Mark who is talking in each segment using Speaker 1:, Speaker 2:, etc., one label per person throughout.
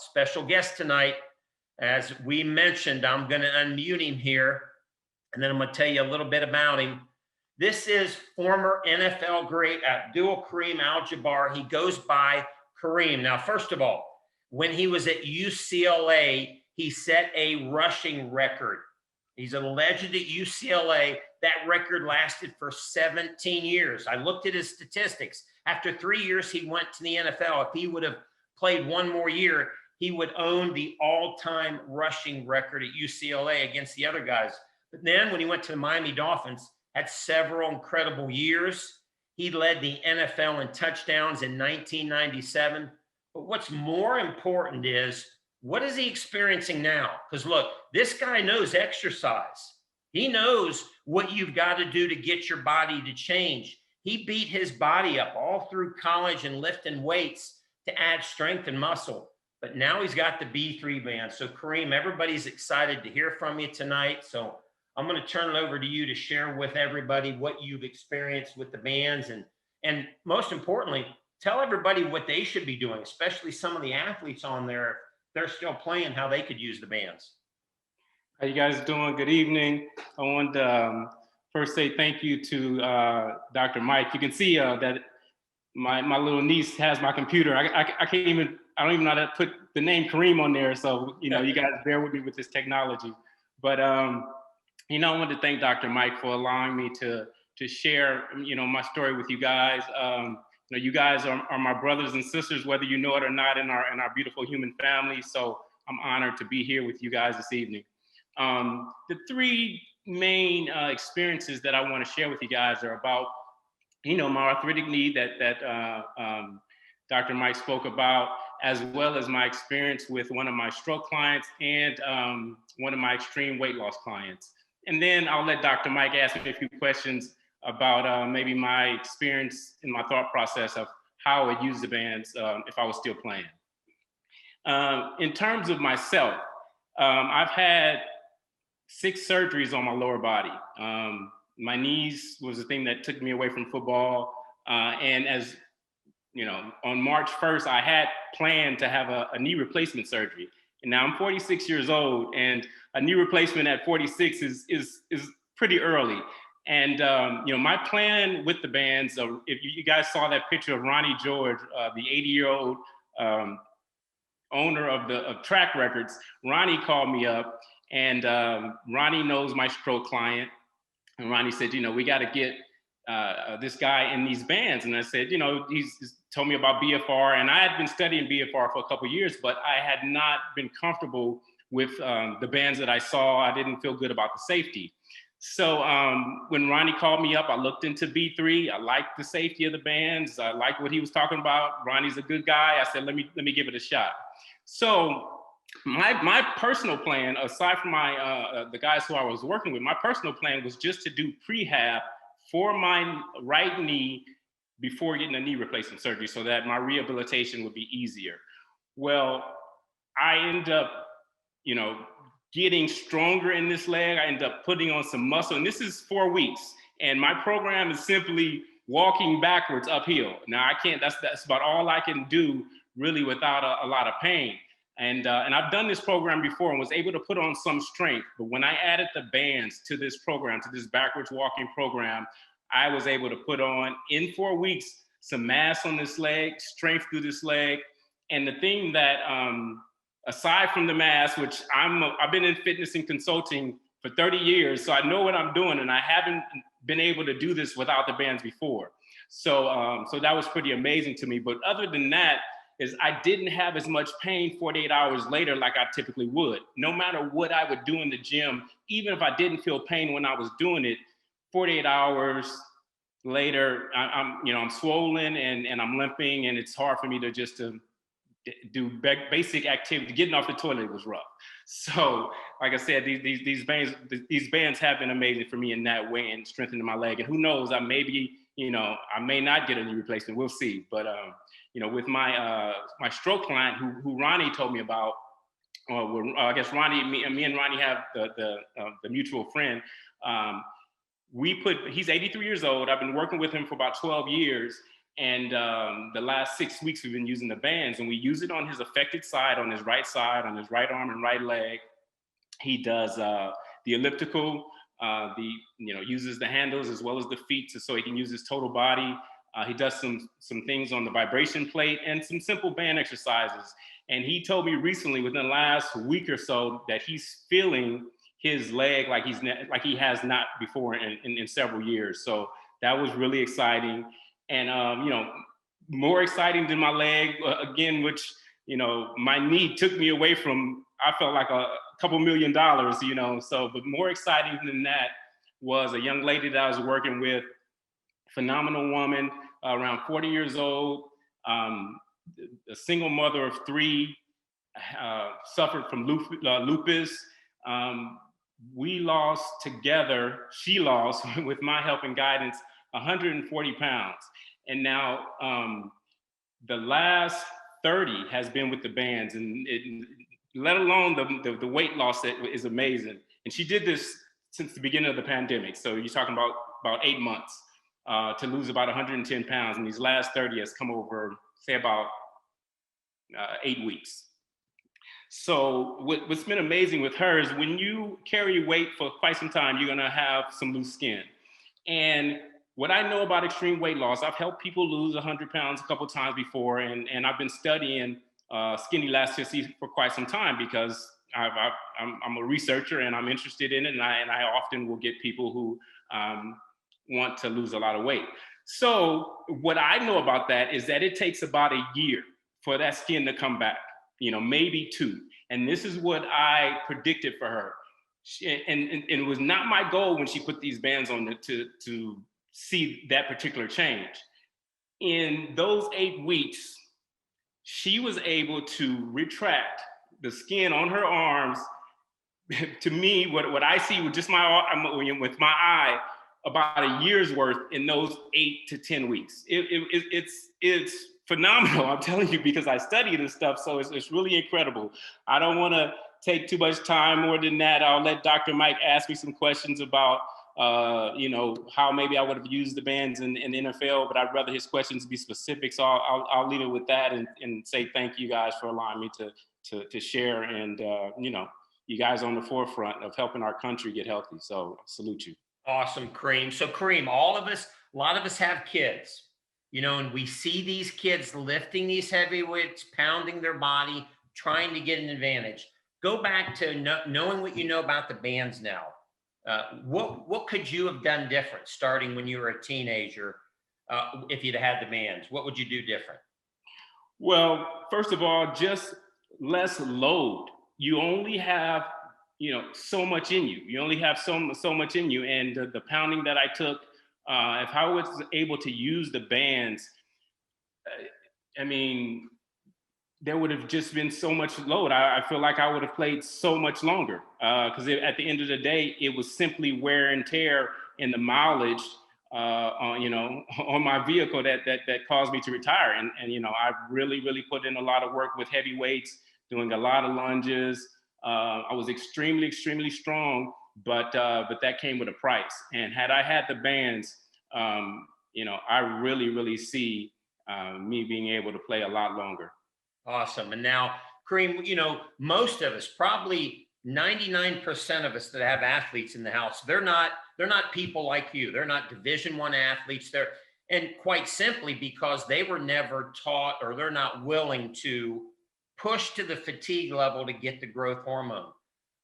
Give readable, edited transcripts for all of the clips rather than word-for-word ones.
Speaker 1: special guest tonight. As we mentioned, I'm going to unmute him here, and then I'm going to tell you a little bit about him. This is former NFL great Abdul Karim Al-Jabbar. He goes by Karim. Now, first of all, when he was at UCLA, he set a rushing record. He's a legend at UCLA. That record lasted for 17 years. I looked at his statistics. After 3 years, he went to the NFL. If he would have played one more year, he would own the all-time rushing record at UCLA against the other guys. But then when he went to the Miami Dolphins, had several incredible years. He led the NFL in touchdowns in 1997. But what's more important is, what is he experiencing now? Because look, this guy knows exercise. He knows what you've got to do to get your body to change. He beat his body up all through college and lifting weights to add strength and muscle. But now he's got the B3 band. So Karim, everybody's excited to hear from you tonight. So I'm going to turn it over to you to share with everybody what you've experienced with the bands, and most importantly, tell everybody what they should be doing, especially some of the athletes on there. If they're still playing, how they could use the bands.
Speaker 2: How you guys doing? Good evening. I want to first say thank you to Dr. Mike. You can see that my little niece has my computer. I don't even know how to put the name Karim on there. So, you guys bear with me with this technology. But, I want to thank Dr. Mike for allowing me to share, my story with you guys. You guys are my brothers and sisters, whether you know it or not, in our beautiful human family. So I'm honored to be here with you guys this evening. The three main experiences that I want to share with you guys are about, my arthritic knee that Dr. Mike spoke about, as well as my experience with one of my stroke clients and one of my extreme weight loss clients. And then I'll let Dr. Mike ask me a few questions about maybe my experience in my thought process of how I would use the bands if I was still playing. In terms of myself, I've had 6 surgeries on my lower body. My knees was the thing that took me away from football. And as on March 1st, I had planned to have a knee replacement surgery. And now I'm 46 years old, and a knee replacement at 46 is pretty early. And my plan with the bands, if you guys saw that picture of Ronnie George, the 80-year-old owner of Track Records, Ronnie called me up, and Ronnie knows my stroke client. And Ronnie said, we got to get this guy in these bands. And I said, he's told me about BFR, and I had been studying BFR for a couple of years, but I had not been comfortable with the bands that I saw. I didn't feel good about the safety. So when Ronnie called me up, I looked into B3. I liked the safety of the bands. I liked what he was talking about. Ronnie's a good guy. I said, let me give it a shot. So my personal plan, aside from the guys who I was working with, my personal plan was just to do prehab for my right knee before getting a knee replacement surgery, so that my rehabilitation would be easier. Well, I end up, getting stronger in this leg. I end up putting on some muscle, and this is 4 weeks. And my program is simply walking backwards uphill. Now that's about all I can do really without a lot of pain. And I've done this program before and was able to put on some strength. But when I added the bands to this program, to this backwards walking program, I was able to put on, in 4 weeks, some mass on this leg, strength through this leg. And the thing that, aside from the mass, which I've been in fitness and consulting for 30 years, so I know what I'm doing, and I haven't been able to do this without the bands before. So that was pretty amazing to me. But other than that, is I didn't have as much pain 48 hours later like I typically would. No matter what I would do in the gym, even if I didn't feel pain when I was doing it, 48 hours later, I'm swollen and I'm limping, and it's hard for me to do basic activity. Getting off the toilet was rough. So, like I said, these bands have been amazing for me in that way and strengthening my leg. And who knows, I may not get a knee replacement. We'll see. But with my stroke client who Ronnie told me about, I guess me and Ronnie have the mutual friend. He's 83 years old. I've been working with him for about 12 years. And the last 6 weeks, we've been using the bands, and we use it on his affected side, on his right side, on his right arm and right leg. He does the elliptical, uses the handles as well as the feet so he can use his total body. He does some things on the vibration plate and some simple band exercises. And he told me recently, within the last week or so, that he's feeling his leg like he has not before in several years. So that was really exciting. And more exciting than my leg again, which my knee took me away from. I felt like a couple $1 million, So, but more exciting than that was a young lady that I was working with, phenomenal woman, around 40 years old, a single mother of 3, suffered from lupus. We lost together, she lost with my help and guidance, 140 pounds. And now the last 30 has been with the bands, and let alone the weight loss that is amazing. And she did this since the beginning of the pandemic. So you're talking about 8 months to lose about 110 pounds. And these last 30 has come over, say, about 8 weeks. So what's been amazing with her is when you carry weight for quite some time, you're gonna have some loose skin. And what I know about extreme weight loss, I've helped people lose 100 pounds a couple of times before, and I've been studying skin elasticity for quite some time because I'm a researcher and I'm interested in it, and I often will get people who want to lose a lot of weight. So what I know about that is that it takes about a year for that skin to come back, maybe 2. And this is what I predicted for her. And it was not my goal when she put these bands on to see that particular change. In those 8 weeks, she was able to retract the skin on her arms. To me, what I see with just with my eye, about a year's worth in those 8 to 10 weeks. It's phenomenal, I'm telling you, because I study this stuff, so it's really incredible. I don't want to take too much time more than that. I'll let Dr. Mike ask me some questions about how maybe I would have used the bands in the NFL, but I'd rather his questions be specific. So I'll leave it with that and say thank you guys for allowing me to share, and you guys on the forefront of helping our country get healthy. So salute you.
Speaker 1: Awesome, Karim. So Karim, a lot of us have kids, and we see these kids lifting these heavy weights, pounding their body, trying to get an advantage. Go back to knowing what you know about the bands now. What could you have done different starting when you were a teenager if you'd had the bands? What would you do different?
Speaker 2: Well, first of all, just less load. You only have so much in you. You only have so much in you. And the pounding that I took, if I was able to use the bands, there would have just been so much load. I feel like I would have played so much longer because at the end of the day, it was simply wear and tear in the mileage on my vehicle that caused me to retire. And I really, really put in a lot of work with heavy weights, doing a lot of lunges. I was extremely, extremely strong, but that came with a price. And had I had the bands, I really, really see me being able to play a lot longer.
Speaker 1: Awesome. And now, Karim, most of us, probably 99% of us that have athletes in the house, they're not people like you. They're not Division I athletes. And quite simply because they were never taught, or they're not willing to push to the fatigue level to get the growth hormone.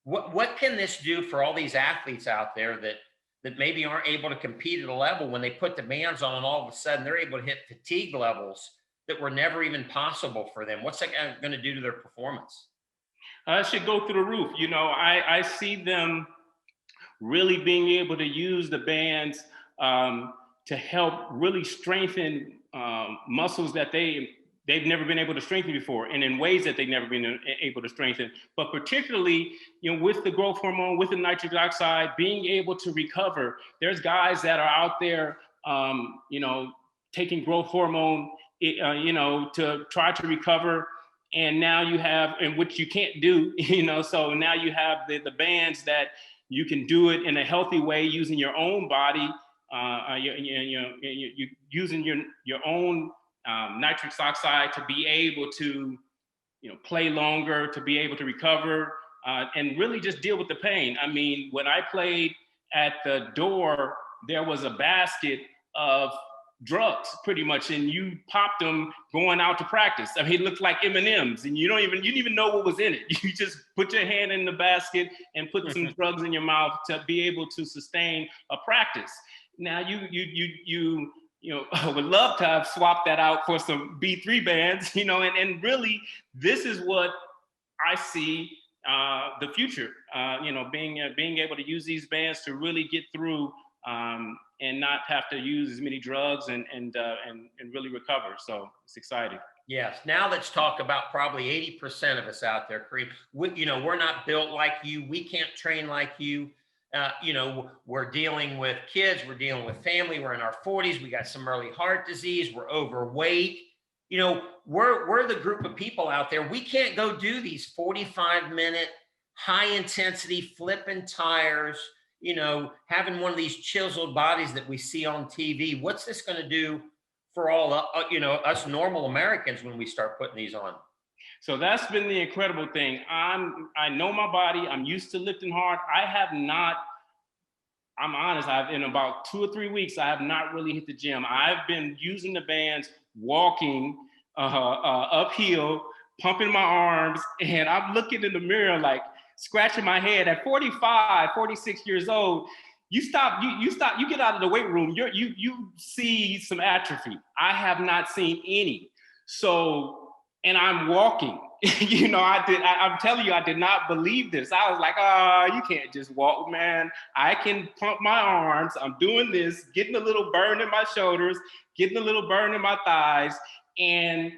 Speaker 1: What can this do for all these athletes out there that maybe aren't able to compete at a level when they put the bands on and all of a sudden they're able to hit fatigue levels that were never even possible for them? What's that going to do to their performance?
Speaker 2: It should go through the roof. I see them really being able to use the bands to help really strengthen muscles that they've never been able to strengthen before, and in ways that they've never been able to strengthen. But particularly, with the growth hormone, with the nitric oxide, being able to recover. There's guys that are out there, taking growth hormone, to try to recover. And now you have, and which you can't do, so now you have the bands that you can do it in a healthy way using your own body you're using your own nitrous oxide to be able to, play longer, to be able to recover, and really just deal with the pain. I mean, when I played at the door, there was a basket of drugs pretty much, and you popped them going out to practice. I mean, it looked like M&Ms, and you didn't even know what was in it. You just put your hand in the basket and put some drugs in your mouth to be able to sustain a practice. Now I would love to have swapped that out for some B3 bands, and really this is what I see the future, being able to use these bands to really get through and not have to use as many drugs and really recover. So it's exciting.
Speaker 1: Yes. Now let's talk about probably 80% of us out there, Kareem. We're not built like you. We can't train like you. We're dealing with kids. We're dealing with family. We're in our 40s. We got some early heart disease. We're overweight. We're the group of people out there. We can't go do these 45-minute high intensity flipping tires, having one of these chiseled bodies that we see on TV. What's this going to do for all, us normal Americans when we start putting these on?
Speaker 2: So that's been the incredible thing. I know my body. I'm used to lifting hard. I'm honest, in about 2 or 3 weeks, I have not really hit the gym. I've been using the bands, walking uphill, pumping my arms, and I'm looking in the mirror, like scratching my head. At 45, 46 years old, you get out of the weight room, you see some atrophy. I have not seen any. So, and I'm walking. I'm telling you, I did not believe this. I was like, oh, you can't just walk, man. I can pump my arms. I'm doing this, getting a little burn in my shoulders, getting a little burn in my thighs. And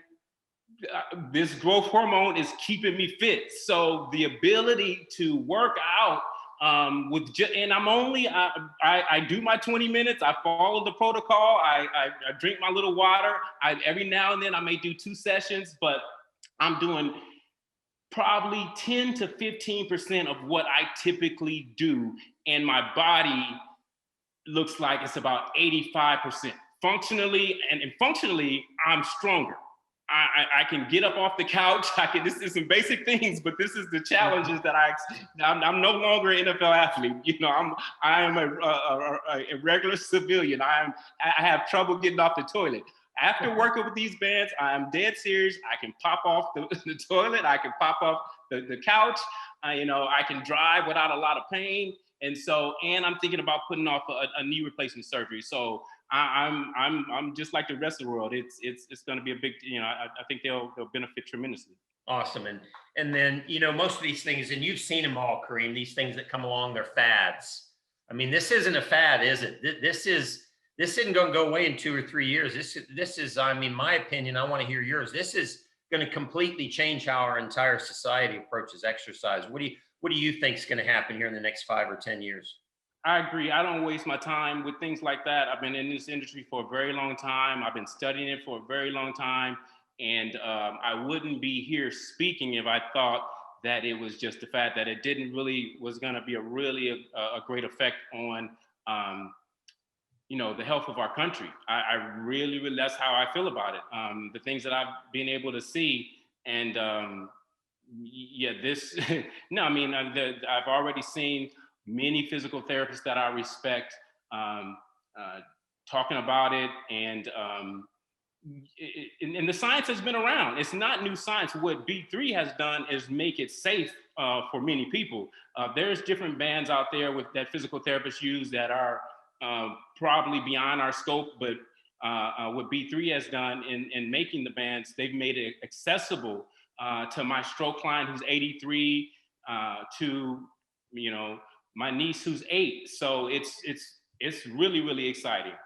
Speaker 2: this growth hormone is keeping me fit. So the ability to work out and I do my 20 minutes. I follow the protocol. I drink my little water. Every now and then I may do 2 sessions, but I'm doing probably 10 to 15% of what I typically do. And my body looks like it's about 85%. Functionally, I'm stronger. I can get up off the couch. This is some basic things, but this is the challenges that I'm no longer an NFL athlete. I am a regular civilian. I have trouble getting off the toilet. After working with these bands, I'm dead serious. I can pop off the toilet. I can pop off the couch. I can drive without a lot of pain. And I'm thinking about putting off a knee replacement surgery. So I'm just like the rest of the world. It's going to be a big, I think they'll benefit tremendously.
Speaker 1: Awesome. And then, most of these things, and you've seen them all, Kareem, these things that come along, they're fads. I mean, this isn't a fad, is it? This isn't going to go away in 2 or 3 years. This is, I mean, my opinion, I want to hear yours. This is going to completely change how our entire society approaches exercise. What do you think is going to happen here in the next 5 or 10 years?
Speaker 2: I agree. I don't waste my time with things like that. I've been in this industry for a very long time. I've been studying it for a very long time. And I wouldn't be here speaking if I thought that it was just the fact that it didn't really was going to be a great effect on, the health of our country. I really, that's how I feel about it. The things that I've been able to see and no, I mean, I've already seen many physical therapists that I respect talking about it, and the science has been around. It's not new science. What B3 has done is make it safe for many people. There's different bands out there that physical therapists use that are probably beyond our scope, but what B3 has done in making the bands, they've made it accessible to my stroke client who's 83, to my niece who's 8. So it's really, really exciting.